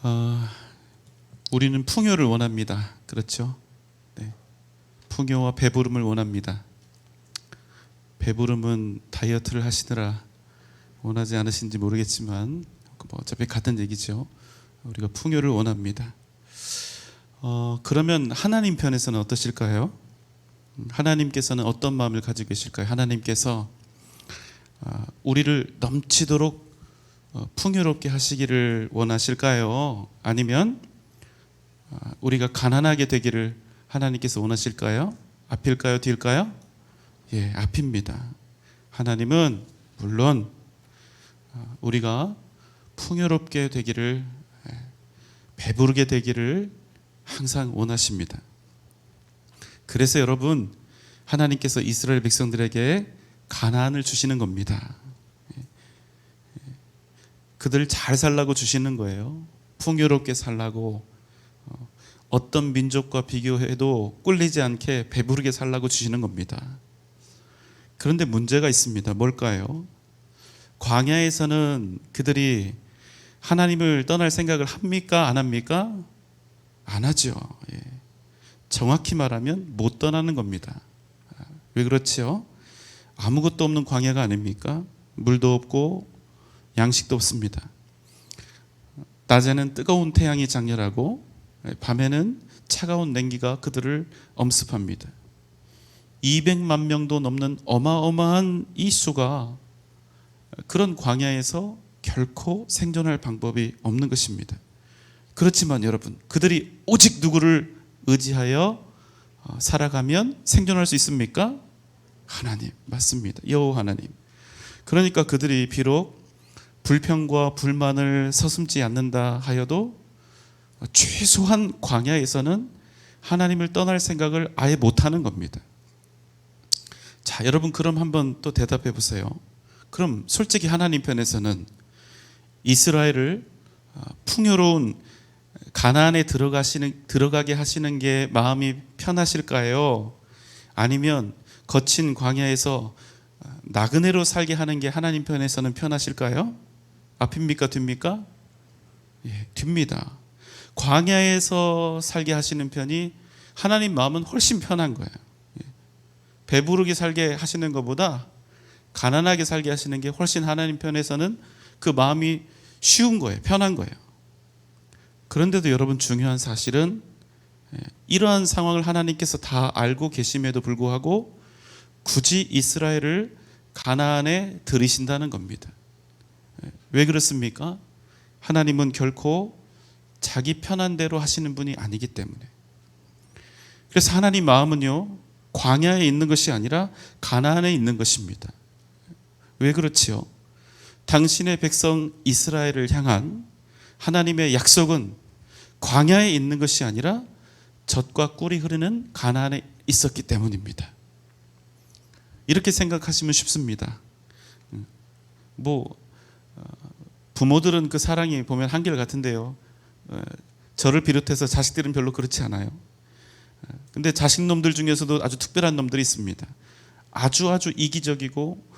어, 우리는 풍요를 원합니다. 그렇죠? 네. 풍요와 배부름을 원합니다. 배부름은 다이어트를 하시느라 원하지 않으신지 모르겠지만 어차피 같은 얘기죠. 우리가 풍요를 원합니다. 그러면 하나님 편에서는 어떠실까요? 하나님께서는 어떤 마음을 가지고 계실까요? 하나님께서 우리를 넘치도록 풍요롭게 하시기를 원하실까요? 아니면 우리가 가난하게 되기를 하나님께서 원하실까요? 앞일까요? 뒤일까요? 예, 앞입니다. 하나님은 물론 우리가 풍요롭게 되기를, 배부르게 되기를 항상 원하십니다. 그래서 여러분, 하나님께서 이스라엘 백성들에게 가나안을 주시는 겁니다. 그들 잘 살라고 주시는 거예요. 풍요롭게 살라고, 어떤 민족과 비교해도 꿀리지 않게 배부르게 살라고 주시는 겁니다. 그런데 문제가 있습니다. 뭘까요? 광야에서는 그들이 하나님을 떠날 생각을 합니까? 안 합니까? 안 하죠. 예. 정확히 말하면 못 떠나는 겁니다. 왜 그렇지요? 아무것도 없는 광야가 아닙니까? 물도 없고 양식도 없습니다. 낮에는 뜨거운 태양이 장렬하고 밤에는 차가운 냉기가 그들을 엄습합니다. 200만 명도 넘는 어마어마한 이 수가 그런 광야에서 결코 생존할 방법이 없는 것입니다. 그렇지만 여러분, 그들이 오직 누구를 의지하여 살아가면 생존할 수 있습니까? 하나님, 맞습니다. 여호와 하나님. 그러니까 그들이 비록 불평과 불만을 서슴지 않는다 하여도 최소한 광야에서는 하나님을 떠날 생각을 아예 못하는 겁니다. 자, 여러분, 그럼 한번 또 대답해 보세요. 그럼 솔직히 하나님 편에서는 이스라엘을 풍요로운 가나안에 들어가게 하시는 게 마음이 편하실까요? 아니면 거친 광야에서 나그네로 살게 하는 게 하나님 편에서는 편하실까요? 앞입니까? 뒤입니까? 예, 뒤입니다. 광야에서 살게 하시는 편이 하나님 마음은 훨씬 편한 거예요. 배부르게 살게 하시는 것보다 가난하게 살게 하시는 게 훨씬 하나님 편에서는 그 마음이 쉬운 거예요. 편한 거예요. 그런데도 여러분, 중요한 사실은 이러한 상황을 하나님께서 다 알고 계심에도 불구하고 굳이 이스라엘을 가나안에 들이신다는 겁니다. 왜 그렇습니까? 하나님은 결코 자기 편한 대로 하시는 분이 아니기 때문에. 그래서 하나님 마음은요, 광야에 있는 것이 아니라 가나안에 있는 것입니다. 왜 그렇지요? 당신의 백성 이스라엘을 향한 하나님의 약속은 광야에 있는 것이 아니라 젖과 꿀이 흐르는 가나안에 있었기 때문입니다. 이렇게 생각하시면 쉽습니다. 부모들은 그 사랑이 보면 한결같은데요, 저를 비롯해서 자식들은 별로 그렇지 않아요. 근데 자식놈들 중에서도 아주 특별한 놈들이 있습니다. 아주 이기적이고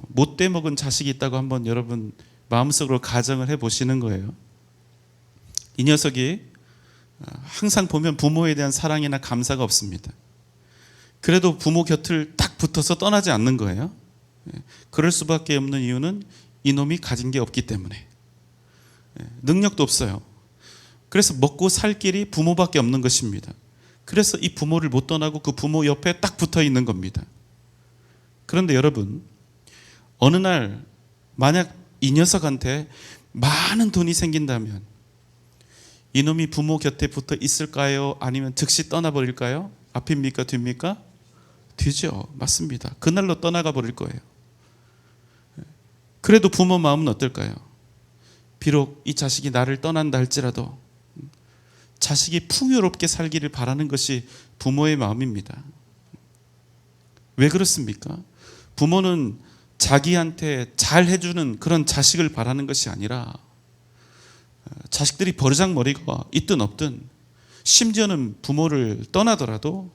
못돼 먹은 자식이 있다고 한번 여러분 마음속으로 가정을 해보시는 거예요. 이 녀석이 항상 보면 부모에 대한 사랑이나 감사가 없습니다. 그래도 부모 곁을 딱 붙어서 떠나지 않는 거예요. 그럴 수밖에 없는 이유는 이놈이 가진 게 없기 때문에. 능력도 없어요. 그래서 먹고 살 길이 부모밖에 없는 것입니다. 그래서 이 부모를 못 떠나고 그 부모 옆에 딱 붙어 있는 겁니다. 그런데 여러분, 어느 날 만약 이 녀석한테 많은 돈이 생긴다면 이놈이 부모 곁에 붙어 있을까요? 아니면 즉시 떠나버릴까요? 앞입니까? 뒤입니까? 뒤죠. 맞습니다. 그날로 떠나가 버릴 거예요. 그래도 부모 마음은 어떨까요? 비록 이 자식이 나를 떠난다 할지라도 자식이 풍요롭게 살기를 바라는 것이 부모의 마음입니다. 왜 그렇습니까? 부모는 자기한테 잘 해주는 그런 자식을 바라는 것이 아니라 자식들이 버르장머리가 있든 없든, 심지어는 부모를 떠나더라도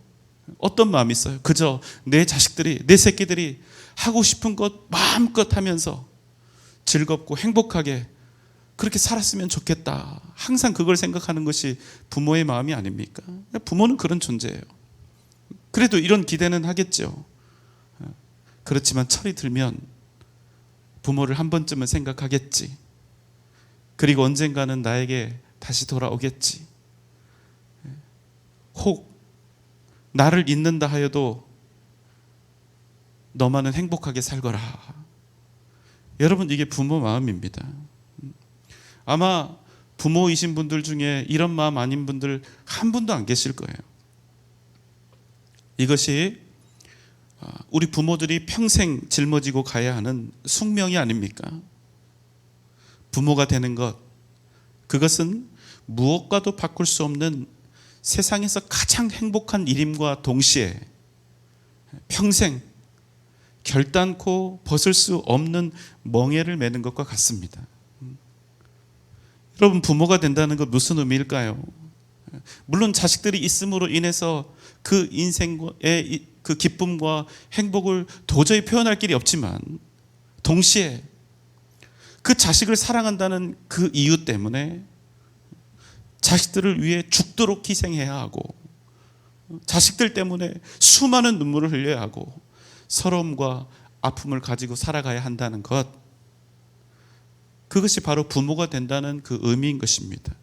어떤 마음이 있어요? 그저 내 자식들이, 내 새끼들이 하고 싶은 것 마음껏 하면서 즐겁고 행복하게 그렇게 살았으면 좋겠다. 항상 그걸 생각하는 것이 부모의 마음이 아닙니까? 부모는 그런 존재예요. 그래도 이런 기대는 하겠죠. 그렇지만 철이 들면 부모를 한 번쯤은 생각하겠지. 그리고 언젠가는 나에게 다시 돌아오겠지. 혹 나를 잊는다 하여도 너만은 행복하게 살거라. 여러분, 이게 부모 마음입니다. 아마 부모이신 분들 중에 이런 마음 아닌 분들 한 분도 안 계실 거예요. 이것이 우리 부모들이 평생 짊어지고 가야 하는 숙명이 아닙니까? 부모가 되는 것, 그것은 무엇과도 바꿀 수 없는 세상에서 가장 행복한 일임과 동시에 평생 결단코 벗을 수 없는 멍에를 매는 것과 같습니다. 여러분, 부모가 된다는 것 무슨 의미일까요? 물론 자식들이 있음으로 인해서 그 인생의 그 기쁨과 행복을 도저히 표현할 길이 없지만, 동시에 그 자식을 사랑한다는 그 이유 때문에 자식들을 위해 죽도록 희생해야 하고, 자식들 때문에 수많은 눈물을 흘려야 하고, 서러움과 아픔을 가지고 살아가야 한다는 것, 그것이 바로 부모가 된다는 그 의미인 것입니다.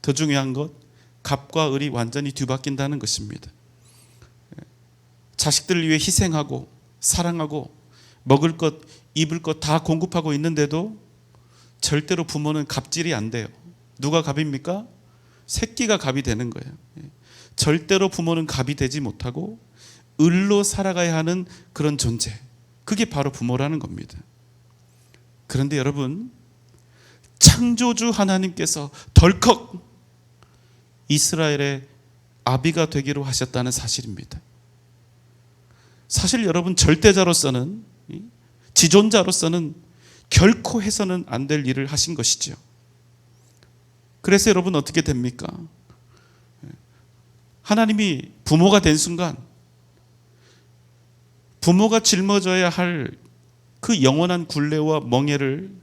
더 중요한 것, 갑과 을이 완전히 뒤바뀐다는 것입니다. 자식들을 위해 희생하고 사랑하고 먹을 것, 입을 것 다 공급하고 있는데도 절대로 부모는 갑질이 안 돼요. 누가 갑입니까? 새끼가 갑이 되는 거예요. 절대로 부모는 갑이 되지 못하고 을로 살아가야 하는 그런 존재, 그게 바로 부모라는 겁니다. 그런데 여러분, 창조주 하나님께서 덜컥 이스라엘의 아비가 되기로 하셨다는 사실입니다. 사실 여러분, 절대자로서는, 지존자로서는 결코 해서는 안 될 일을 하신 것이죠. 그래서 여러분, 어떻게 됩니까? 하나님이 부모가 된 순간 부모가 짊어져야 할 그 영원한 굴레와 멍에를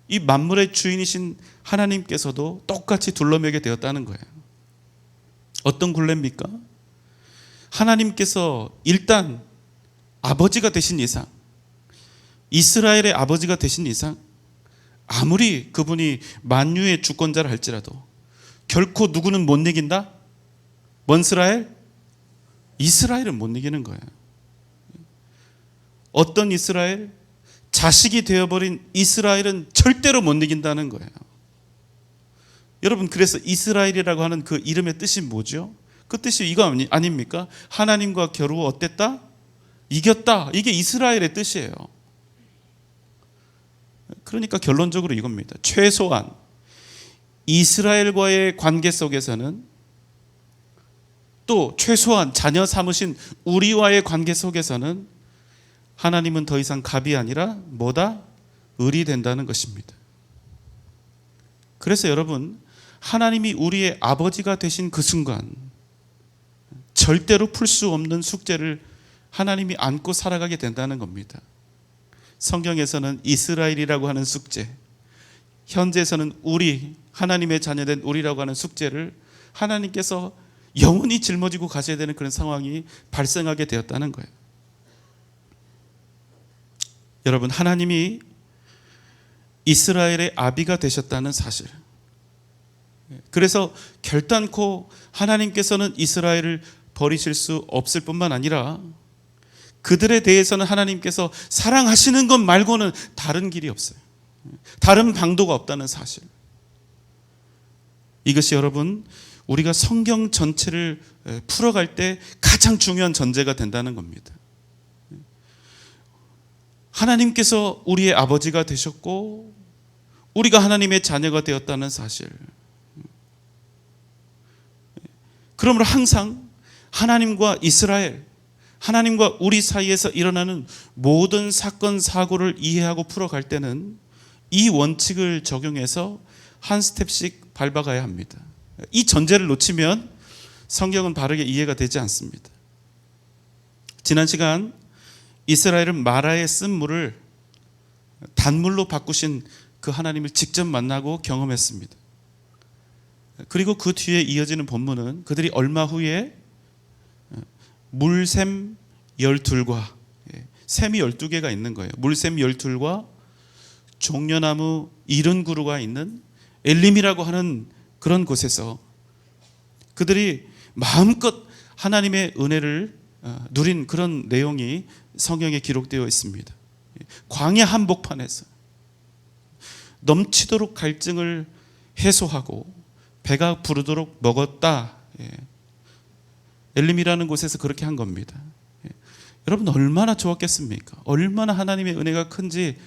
이 만물의 주인이신 하나님께서도 똑같이 둘러매게 되었다는 거예요. 어떤 굴레입니까? 하나님께서 일단 아버지가 되신 이상, 이스라엘의 아버지가 되신 이상, 아무리 그분이 만유의 주권자를 할지라도 결코 누구는 못 이긴다? 뭔 이스라엘? 이스라엘은 못 이기는 거예요. 어떤 이스라엘? 자식이 되어버린 이스라엘은 절대로 못 이긴다는 거예요. 여러분, 그래서 이스라엘이라고 하는 그 이름의 뜻이 뭐죠? 그 뜻이 이거 아닙니까? 하나님과 겨루 어땠다? 이겼다. 이게 이스라엘의 뜻이에요. 그러니까 결론적으로 이겁니다. 최소한 이스라엘과의 관계 속에서는, 또 최소한 자녀 삼으신 우리와의 관계 속에서는 하나님은 더 이상 갑이 아니라 뭐다? 을이 된다는 것입니다. 그래서 여러분, 하나님이 우리의 아버지가 되신 그 순간 절대로 풀 수 없는 숙제를 하나님이 안고 살아가게 된다는 겁니다. 성경에서는 이스라엘이라고 하는 숙제, 현재에서는 우리, 하나님의 자녀된 우리라고 하는 숙제를 하나님께서 영원히 짊어지고 가셔야 되는 그런 상황이 발생하게 되었다는 거예요. 여러분, 하나님이 이스라엘의 아비가 되셨다는 사실, 그래서 결단코 하나님께서는 이스라엘을 버리실 수 없을 뿐만 아니라 그들에 대해서는 하나님께서 사랑하시는 것 말고는 다른 길이 없어요. 다른 방도가 없다는 사실, 이것이 여러분, 우리가 성경 전체를 풀어갈 때 가장 중요한 전제가 된다는 겁니다. 하나님께서 우리의 아버지가 되셨고 우리가 하나님의 자녀가 되었다는 사실, 그러므로 항상 하나님과 이스라엘, 하나님과 우리 사이에서 일어나는 모든 사건 사고를 이해하고 풀어갈 때는 이 원칙을 적용해서 한 스텝씩 밟아가야 합니다. 이 전제를 놓치면 성경은 바르게 이해가 되지 않습니다. 지난 시간 이스라엘은 마라에 쓴 물을 단물로 바꾸신 그 하나님을 직접 만나고 경험했습니다. 그리고 그 뒤에 이어지는 본문은 그들이 얼마 후에 물샘 12과 샘이 12개가 있는 거예요. 물샘 12과 종려나무 70그루가 있는 엘림이라고 하는 그런 곳에서 그들이 마음껏 하나님의 은혜를 누린 그런 내용이 성경에 기록되어 있습니다. 광야 한복판에서 넘치도록 갈증을 해소하고 배가 부르도록 먹었다. 엘림이라는 곳에서 그렇게 한 겁니다. 여러분 얼마나 좋았겠습니까? 얼마나 하나님의 은혜가 큰지.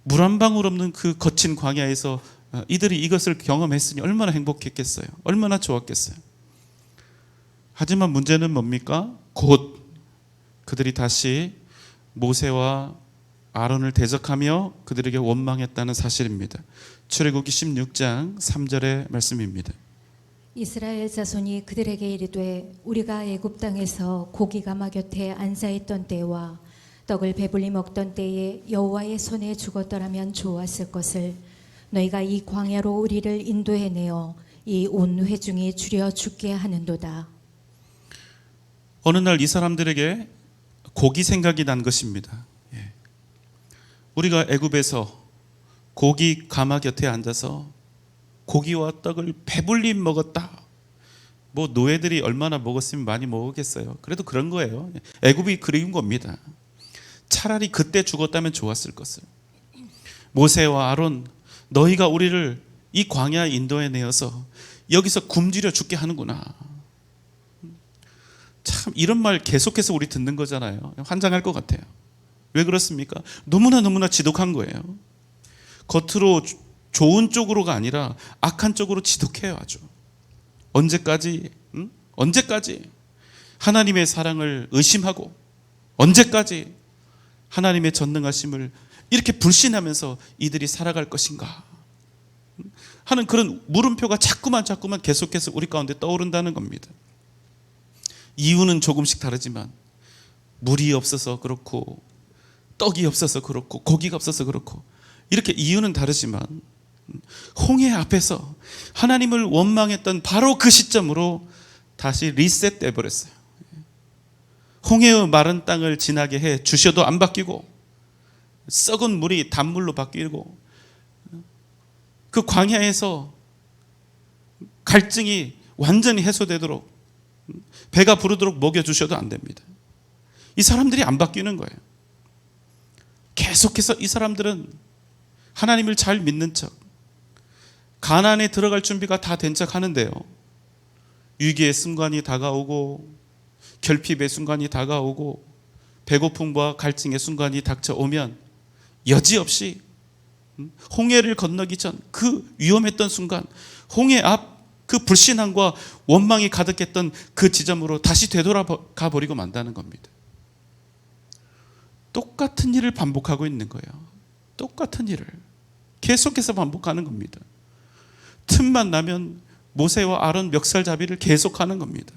물 한 방울 없는 그 거친 광야에서 이들이 이것을 경험했으니 얼마나 행복했겠어요. 얼마나 좋았겠어요. 하지만 문제는 뭡니까? 곧 그들이 다시 모세와 아론을 대적하며 그들에게 원망했다는 사실입니다. 출애굽기 16장 3절의 말씀입니다. 이스라엘 자손이 그들에게 이르되 우리가 애굽 땅에서 고기 가마 곁에 앉아 있던 때와 떡을 배불리 먹던 때에 여호와의 손에 죽었더라면 좋았을 것을 너희가 이 광야로 우리를 인도해내어 이 온 회중이 줄여 죽게 하는도다. 어느 날 이 사람들에게 고기 생각이 난 것입니다. 우리가 애굽에서 고기 가마 곁에 앉아서 고기와 떡을 배불리 먹었다. 뭐 노예들이 얼마나 먹었으면 많이 먹었겠어요. 그래도 그런 거예요. 애굽이 그리운 겁니다. 차라리 그때 죽었다면 좋았을 것을. 모세와 아론, 너희가 우리를 이 광야 인도에 내어서 여기서 굶주려 죽게 하는구나. 참 이런 말 계속해서 우리 듣는 거잖아요. 환장할 것 같아요. 왜 그렇습니까? 너무나 지독한 거예요. 겉으로 좋은 쪽으로가 아니라 악한 쪽으로 지독해요. 아주. 언제까지? 언제까지 하나님의 사랑을 의심하고 언제까지 하나님의 전능하심을 이렇게 불신하면서 이들이 살아갈 것인가 하는 그런 물음표가 자꾸만 계속해서 우리 가운데 떠오른다는 겁니다. 이유는 조금씩 다르지만 물이 없어서 그렇고 떡이 없어서 그렇고 고기가 없어서 그렇고 이렇게 이유는 다르지만 홍해 앞에서 하나님을 원망했던 바로 그 시점으로 다시 리셋돼 버렸어요. 홍해의 마른 땅을 지나게 해 주셔도 안 바뀌고 썩은 물이 단물로 바뀌고 그 광야에서 갈증이 완전히 해소되도록 배가 부르도록 먹여주셔도 안 됩니다. 이 사람들이 안 바뀌는 거예요. 계속해서 이 사람들은 하나님을 잘 믿는 척 가나안에 들어갈 준비가 다 된 척 하는데요, 위기의 순간이 다가오고 결핍의 순간이 다가오고 배고픔과 갈증의 순간이 닥쳐오면 여지없이 홍해를 건너기 전 그 위험했던 순간 홍해 앞 그 불신함과 원망이 가득했던 그 지점으로 다시 되돌아가 버리고 만다는 겁니다. 똑같은 일을 반복하고 있는 거예요. 똑같은 일을 계속해서 반복하는 겁니다. 틈만 나면 모세와 아론 멱살잡이를 계속하는 겁니다.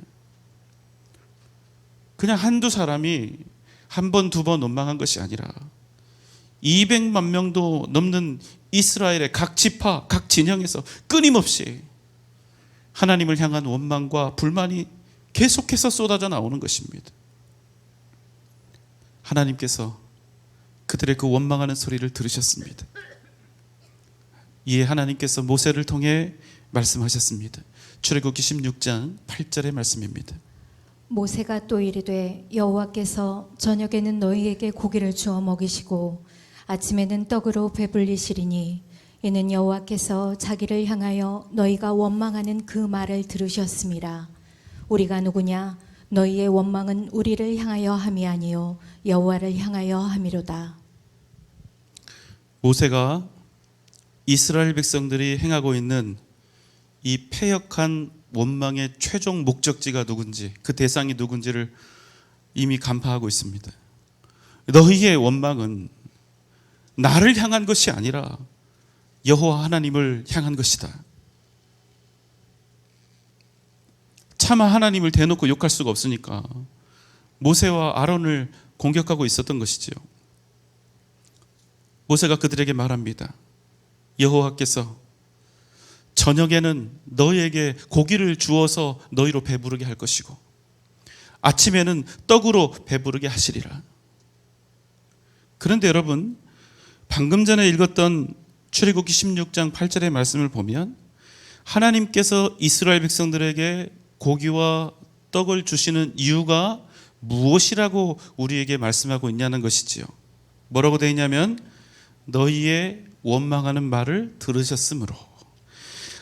그냥 한두 사람이 한 번, 두 번 원망한 것이 아니라 200만 명도 넘는 이스라엘의 각 지파, 각 진영에서 끊임없이 하나님을 향한 원망과 불만이 계속해서 쏟아져 나오는 것입니다. 하나님께서 그들의 그 원망하는 소리를 들으셨습니다. 이에 하나님께서 모세를 통해 말씀하셨습니다. 출애굽기 16장 8절의 말씀입니다. 모세가 또 이르되 여호와께서 저녁에는 너희에게 고기를 주어 먹이시고 아침에는 떡으로 배불리시리니 이는 여호와께서 자기를 향하여 너희가 원망하는 그 말을 들으셨음이라. 우리가 누구냐? 너희의 원망은 우리를 향하여 함이 아니요 여호와를 향하여 함이로다. 모세가 이스라엘 백성들이 행하고 있는 이 패역한 원망의 최종 목적지가 누군지, 그 대상이 누군지를 이미 간파하고 있습니다. 너희의 원망은 나를 향한 것이 아니라 여호와 하나님을 향한 것이다. 차마 하나님을 대놓고 욕할 수가 없으니까 모세와 아론을 공격하고 있었던 것이지요. 모세가 그들에게 말합니다. 여호와께서 저녁에는 너희에게 고기를 주어서 너희로 배부르게 할 것이고 아침에는 떡으로 배부르게 하시리라. 그런데 여러분, 방금 전에 읽었던 출애굽기 16장 8절의 말씀을 보면 하나님께서 이스라엘 백성들에게 고기와 떡을 주시는 이유가 무엇이라고 우리에게 말씀하고 있냐는 것이지요. 뭐라고 되어 있냐면 너희의 원망하는 말을 들으셨으므로.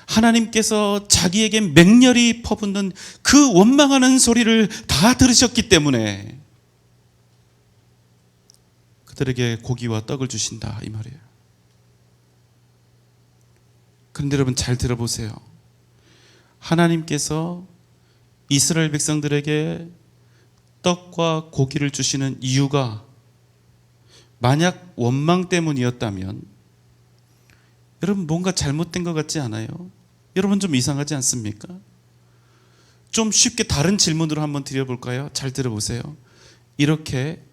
하나님께서 자기에게 맹렬히 퍼붓는 그 원망하는 소리를 다 들으셨기 때문에 그들에게 고기와 떡을 주신다, 이 말이에요. 그런데 여러분 잘 들어보세요. 하나님께서 이스라엘 백성들에게 떡과 고기를 주시는 이유가 만약 원망 때문이었다면 여러분 뭔가 잘못된 것 같지 않아요? 여러분 좀 이상하지 않습니까? 좀 쉽게 다른 질문으로 한번 드려볼까요? 잘 들어보세요. 이렇게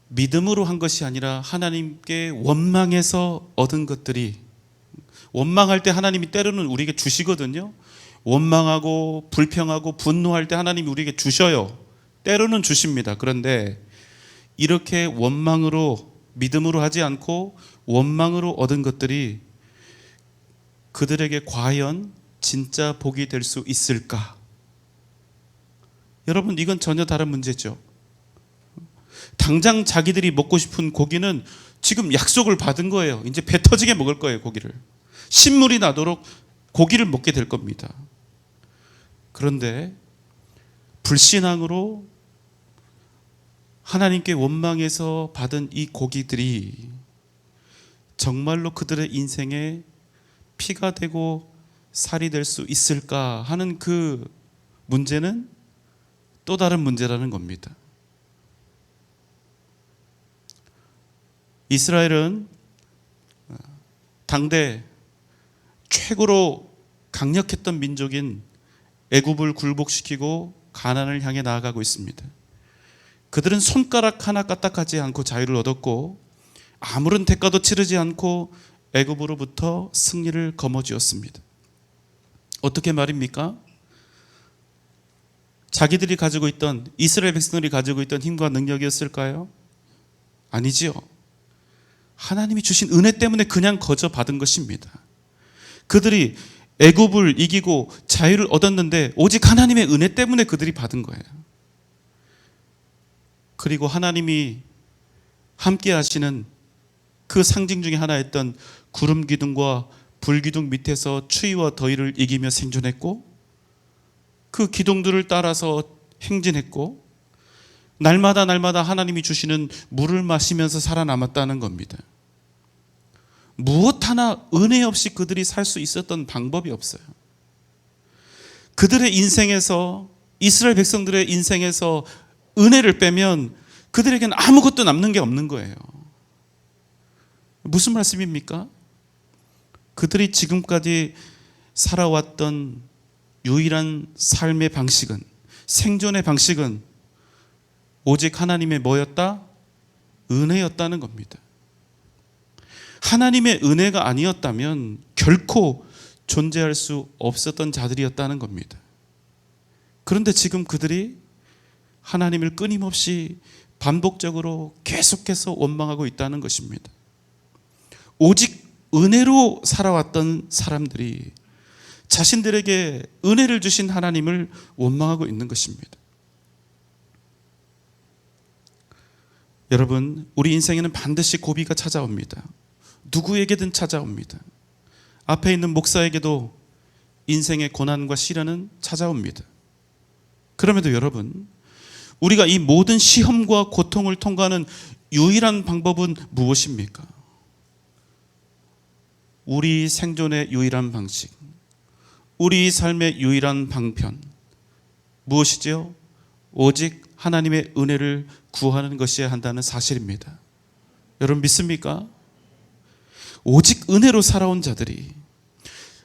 믿음으로 한 것이 아니라 하나님께 원망해서 얻은 것들이, 원망할 때 하나님이 때로는 우리에게 주시거든요. 원망하고 불평하고 분노할 때 하나님이 우리에게 주셔요. 때로는 주십니다. 그런데 이렇게 원망으로, 믿음으로 하지 않고 원망으로 얻은 것들이 그들에게 과연 진짜 복이 될 수 있을까? 여러분, 이건 전혀 다른 문제죠. 당장 자기들이 먹고 싶은 고기는 지금 약속을 받은 거예요. 이제 배 터지게 먹을 거예요, 고기를. 신물이 나도록 고기를 먹게 될 겁니다. 그런데 불신앙으로 하나님께 원망해서 받은 이 고기들이 정말로 그들의 인생에 피가 되고 살이 될 수 있을까 하는 그 문제는 또 다른 문제라는 겁니다. 이스라엘은 당대 최고로 강력했던 민족인 애굽을 굴복시키고 가나안을 향해 나아가고 있습니다. 그들은 손가락 하나 까딱하지 않고 자유를 얻었고 아무런 대가도 치르지 않고 애굽으로부터 승리를 거머쥐었습니다. 어떻게 말입니까? 자기들이 가지고 있던, 이스라엘 백성들이 가지고 있던 힘과 능력이었을까요? 아니지요. 하나님이 주신 은혜 때문에 그냥 거저 받은 것입니다. 그들이 애굽을 이기고 자유를 얻었는데 오직 하나님의 은혜 때문에 그들이 받은 거예요. 그리고 하나님이 함께 하시는 그 상징 중에 하나였던 구름 기둥과 불 기둥 밑에서 추위와 더위를 이기며 생존했고 그 기둥들을 따라서 행진했고 날마다 하나님이 주시는 물을 마시면서 살아남았다는 겁니다. 무엇 하나 은혜 없이 그들이 살 수 있었던 방법이 없어요. 그들의 인생에서, 이스라엘 백성들의 인생에서 은혜를 빼면 그들에게는 아무것도 남는 게 없는 거예요. 무슨 말씀입니까? 그들이 지금까지 살아왔던 유일한 삶의 방식은, 생존의 방식은 오직 하나님의 뭐였다? 은혜였다는 겁니다. 하나님의 은혜가 아니었다면 결코 존재할 수 없었던 자들이었다는 겁니다. 그런데 지금 그들이 하나님을 끊임없이 반복적으로 계속해서 원망하고 있다는 것입니다. 오직 은혜로 살아왔던 사람들이 자신들에게 은혜를 주신 하나님을 원망하고 있는 것입니다. 여러분, 우리 인생에는 반드시 고비가 찾아옵니다. 누구에게든 찾아옵니다. 앞에 있는 목사에게도 인생의 고난과 시련은 찾아옵니다. 그럼에도 여러분, 우리가 이 모든 시험과 고통을 통과하는 유일한 방법은 무엇입니까? 우리 생존의 유일한 방식, 우리 삶의 유일한 방편, 무엇이죠? 오직 하나님의 은혜를 구하는 것이어야 한다는 사실입니다. 여러분 믿습니까? 오직 은혜로 살아온 자들이,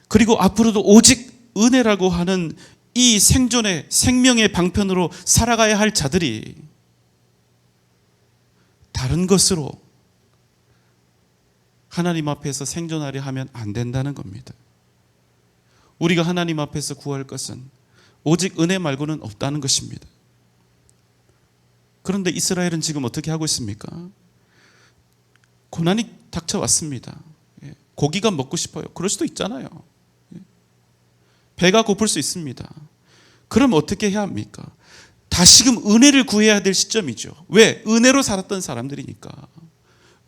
그리고 앞으로도 오직 은혜라고 하는 이 생존의, 생명의 방편으로 살아가야 할 자들이 다른 것으로, 하나님 앞에서 생존하려 하면 안 된다는 겁니다. 우리가 하나님 앞에서 구할 것은 오직 은혜 말고는 없다는 것입니다. 그런데 이스라엘은 지금 어떻게 하고 있습니까? 고난이 닥쳐왔습니다. 고기가 먹고 싶어요. 그럴 수도 있잖아요. 배가 고플 수 있습니다. 그럼 어떻게 해야 합니까? 다시금 은혜를 구해야 될 시점이죠. 왜? 은혜로 살았던 사람들이니까.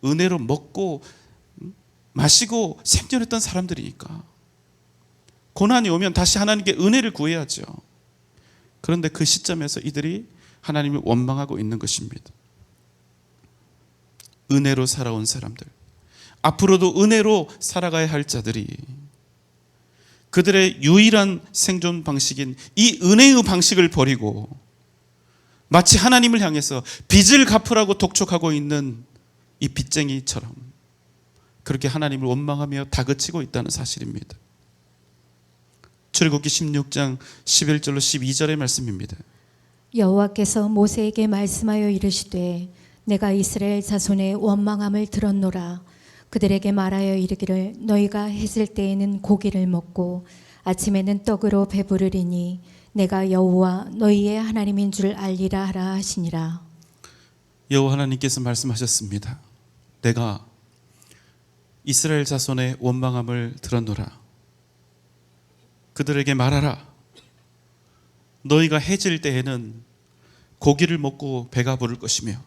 은혜로 먹고 마시고 생존했던 사람들이니까. 고난이 오면 다시 하나님께 은혜를 구해야죠. 그런데 그 시점에서 이들이 하나님을 원망하고 있는 것입니다. 은혜로 살아온 사람들, 앞으로도 은혜로 살아가야 할 자들이 그들의 유일한 생존 방식인 이 은혜의 방식을 버리고 마치 하나님을 향해서 빚을 갚으라고 독촉하고 있는 이 빚쟁이처럼 그렇게 하나님을 원망하며 다그치고 있다는 사실입니다. 출애굽기 16장 11절로 12절의 말씀입니다. 여호와께서 모세에게 말씀하여 이르시되 내가 이스라엘 자손의 원망함을 들었노라. 그들에게 말하여 이르기를 너희가 해질 때에는 고기를 먹고 아침에는 떡으로 배부르리니 내가 여호와 너희의 하나님인 줄 알리라 하라 하시니라. 여호와 하나님께서 말씀하셨습니다. 내가 이스라엘 자손의 원망함을 들었노라. 그들에게 말하라. 너희가 해질 때에는 고기를 먹고 배가 부를 것이며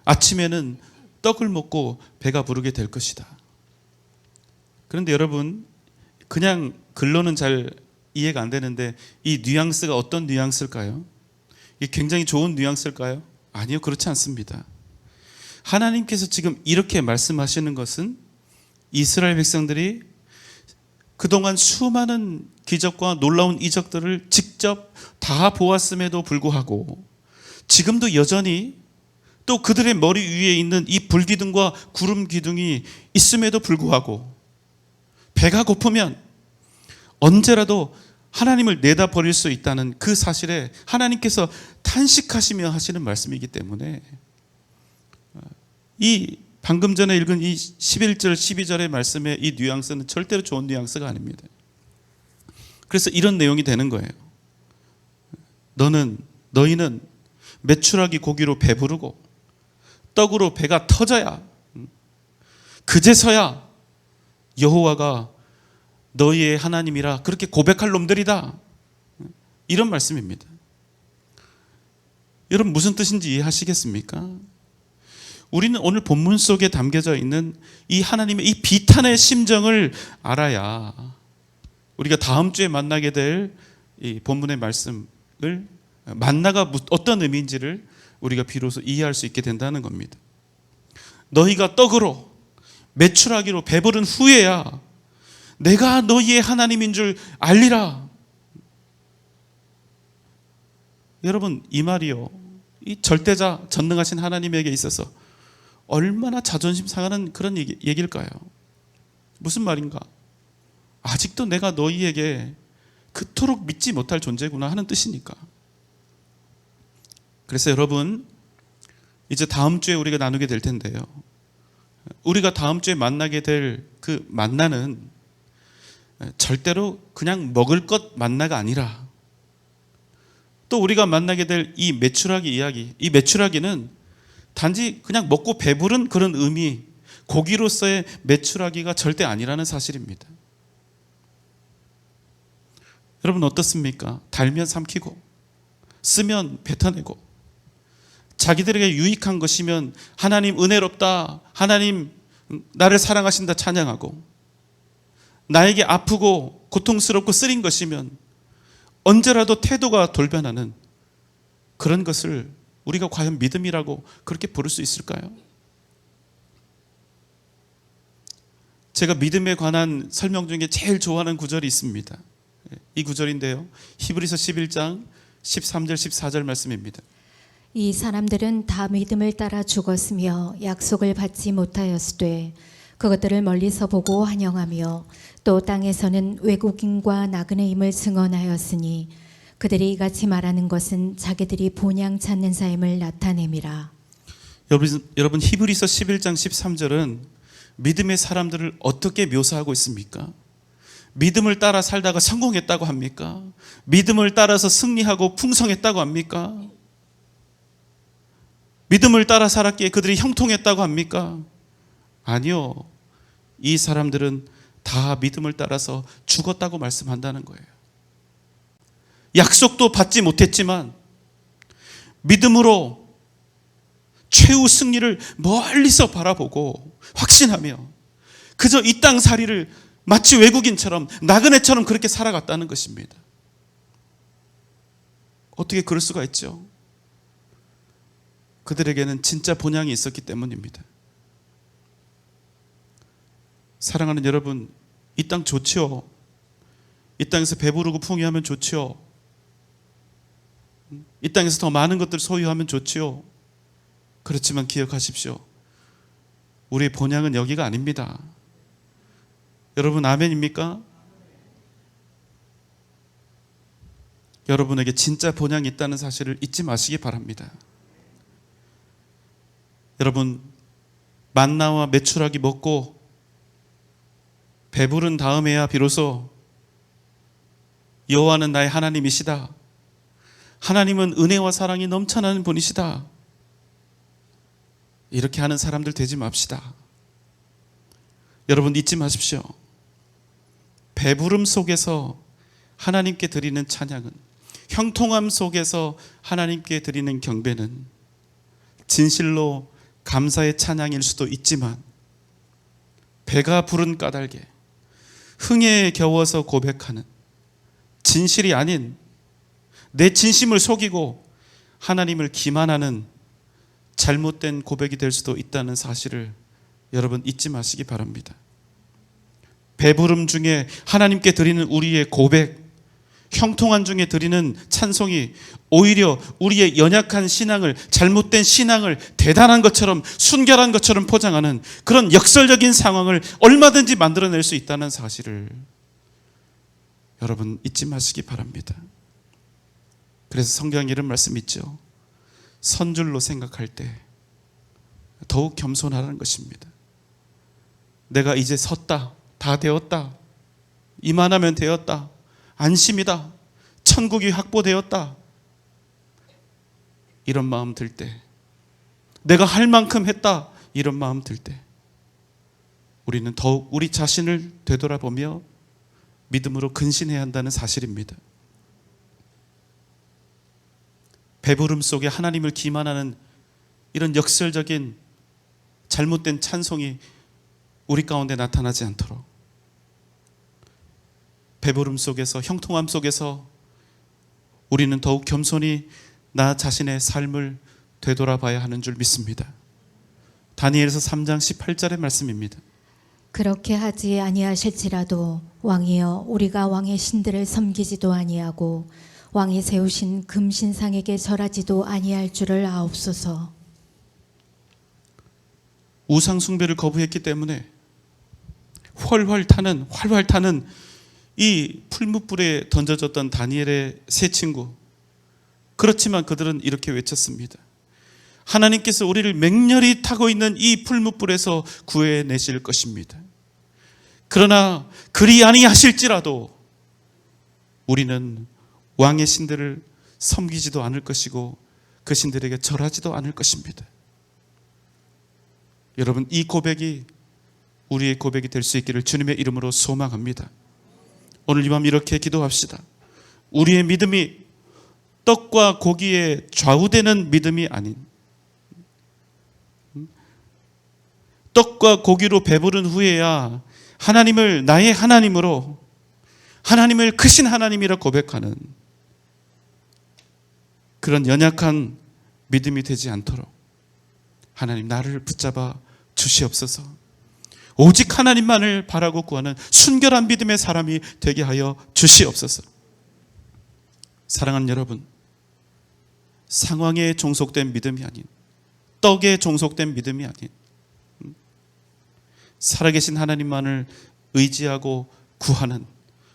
아침에는 떡을 먹고 배가 부르게 될 것이다. 그런데 여러분, 그냥 글로는 잘 이해가 안 되는데 이 뉘앙스가 어떤 뉘앙스일까요? 이게 굉장히 좋은 뉘앙스일까요? 아니요, 그렇지 않습니다. 하나님께서 지금 이렇게 말씀하시는 것은 이스라엘 백성들이 그동안 수많은 기적과 놀라운 이적들을 직접 다 보았음에도 불구하고 지금도 여전히 또 그들의 머리 위에 있는 이 불기둥과 구름 기둥이 있음에도 불구하고 배가 고프면 언제라도 하나님을 내다버릴 수 있다는 그 사실에 하나님께서 탄식하시며 하시는 말씀이기 때문에 이 방금 전에 읽은 이 11절 12절의 말씀의 이 뉘앙스는 절대로 좋은 뉘앙스가 아닙니다. 그래서 이런 내용이 되는 거예요. 너희는 메추라기 고기로 배부르고 떡으로 배가 터져야 그제서야 여호와가 너희의 하나님이라 그렇게 고백할 놈들이다. 이런 말씀입니다. 여러분, 무슨 뜻인지 이해하시겠습니까? 우리는 오늘 본문 속에 담겨져 있는 이 하나님의 이 비탄의 심정을 알아야 우리가 다음 주에 만나게 될 이 본문의 말씀을 만나가 어떤 의미인지를 우리가 비로소 이해할 수 있게 된다는 겁니다. 너희가 떡으로 메추라기로 배부른 후에야 내가 너희의 하나님인 줄 알리라. 여러분, 이 말이요, 이 절대자 전능하신 하나님에게 있어서 얼마나 자존심 상하는 그런 얘기일까요? 무슨 말인가? 아직도 내가 너희에게 그토록 믿지 못할 존재구나 하는 뜻이니까. 그래서 여러분, 이제 다음 주에 우리가 나누게 될 텐데요, 우리가 다음 주에 만나게 될 그 만나는 절대로 그냥 먹을 것 만나가 아니라 또 우리가 만나게 될 이 메추라기 이야기, 이 메추라기는 단지 그냥 먹고 배부른 그런 의미, 고기로서의 메추라기가 절대 아니라는 사실입니다. 여러분, 어떻습니까? 달면 삼키고 쓰면 뱉어내고 자기들에게 유익한 것이면 하나님 은혜롭다, 하나님 나를 사랑하신다 찬양하고, 나에게 아프고 고통스럽고 쓰린 것이면 언제라도 태도가 돌변하는 그런 것을 우리가 과연 믿음이라고 그렇게 부를 수 있을까요? 제가 믿음에 관한 설명 중에 제일 좋아하는 구절이 있습니다. 이 구절인데요, 히브리서 11장 13절 14절 말씀입니다. 이 사람들은 다 믿음을 따라 죽었으며 약속을 받지 못하였으되 그것들을 멀리서 보고 환영하며 또 땅에서는 외국인과 나그네임을 증언하였으니 그들이 이같이 말하는 것은 자기들이 본향 찾는 삶을 나타냄이라. 여러분, 히브리서 11장 13절은 믿음의 사람들을 어떻게 묘사하고 있습니까? 믿음을 따라 살다가 성공했다고 합니까? 믿음을 따라서 승리하고 풍성했다고 합니까? 믿음을 따라 살았기에 그들이 형통했다고 합니까? 아니요. 이 사람들은 다 믿음을 따라서 죽었다고 말씀한다는 거예요. 약속도 받지 못했지만 믿음으로 최후 승리를 멀리서 바라보고 확신하며 그저 이 땅 살이를 마치 외국인처럼 나그네처럼 그렇게 살아갔다는 것입니다. 어떻게 그럴 수가 있죠? 그들에게는 진짜 본향이 있었기 때문입니다. 사랑하는 여러분, 이 땅 좋지요. 이 땅에서 배부르고 풍요하면 좋지요. 이 땅에서 더 많은 것들을 소유하면 좋지요. 그렇지만 기억하십시오. 우리의 본향은 여기가 아닙니다. 여러분 아멘입니까? 여러분에게 진짜 본향이 있다는 사실을 잊지 마시기 바랍니다. 여러분, 만나와 메추라기 먹고 배부른 다음에야 비로소 여호와는 나의 하나님이시다, 하나님은 은혜와 사랑이 넘쳐나는 분이시다, 이렇게 하는 사람들 되지 맙시다. 여러분 잊지 마십시오. 배부름 속에서 하나님께 드리는 찬양은, 형통함 속에서 하나님께 드리는 경배는 진실로 감사의 찬양일 수도 있지만 배가 부른 까닭에 흥에 겨워서 고백하는 진실이 아닌 내 진심을 속이고 하나님을 기만하는 잘못된 고백이 될 수도 있다는 사실을 여러분 잊지 마시기 바랍니다. 배부름 중에 하나님께 드리는 우리의 고백, 형통한 중에 드리는 찬송이 오히려 우리의 연약한 신앙을, 잘못된 신앙을 대단한 것처럼, 순결한 것처럼 포장하는 그런 역설적인 상황을 얼마든지 만들어낼 수 있다는 사실을 여러분 잊지 마시기 바랍니다. 그래서 성경에 이런 말씀 있죠. 선줄로 생각할 때 더욱 겸손하라는 것입니다. 내가 이제 섰다, 다 되었다, 이만하면 되었다, 안심이다, 천국이 확보되었다, 이런 마음 들 때, 내가 할 만큼 했다, 이런 마음 들 때 우리는 더욱 우리 자신을 되돌아보며 믿음으로 근신해야 한다는 사실입니다. 배부름 속에 하나님을 기만하는 이런 역설적인 잘못된 찬송이 우리 가운데 나타나지 않도록, 배부름 속에서, 형통함 속에서 우리는 더욱 겸손히 나 자신의 삶을 되돌아봐야 하는 줄 믿습니다. 다니엘서 3장 18절의 말씀입니다. 그렇게 하지 아니하실지라도 왕이여, 우리가 왕의 신들을 섬기지도 아니하고 왕이 세우신 금신상에게 절하지도 아니할 줄을 아옵소서. 우상 숭배를 거부했기 때문에 활활 타는 이 풀무불에 던져졌던 다니엘의 세 친구, 그렇지만 그들은 이렇게 외쳤습니다. 하나님께서 우리를 맹렬히 타고 있는 이 풀무불에서 구해내실 것입니다. 그러나 그리 아니하실지라도 우리는 왕의 신들을 섬기지도 않을 것이고 그 신들에게 절하지도 않을 것입니다. 여러분, 이 고백이 우리의 고백이 될 수 있기를 주님의 이름으로 소망합니다. 오늘 이 밤 이렇게 기도합시다. 우리의 믿음이 떡과 고기에 좌우되는 믿음이 아닌, 떡과 고기로 배부른 후에야 하나님을 나의 하나님으로, 하나님을 크신 하나님이라 고백하는 그런 연약한 믿음이 되지 않도록 하나님 나를 붙잡아 주시옵소서. 오직 하나님만을 바라고 구하는 순결한 믿음의 사람이 되게 하여 주시옵소서. 사랑하는 여러분, 상황에 종속된 믿음이 아닌, 떡에 종속된 믿음이 아닌, 살아계신 하나님만을 의지하고 구하는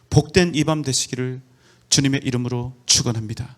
복된 이 밤 되시기를 주님의 이름으로 축원합니다.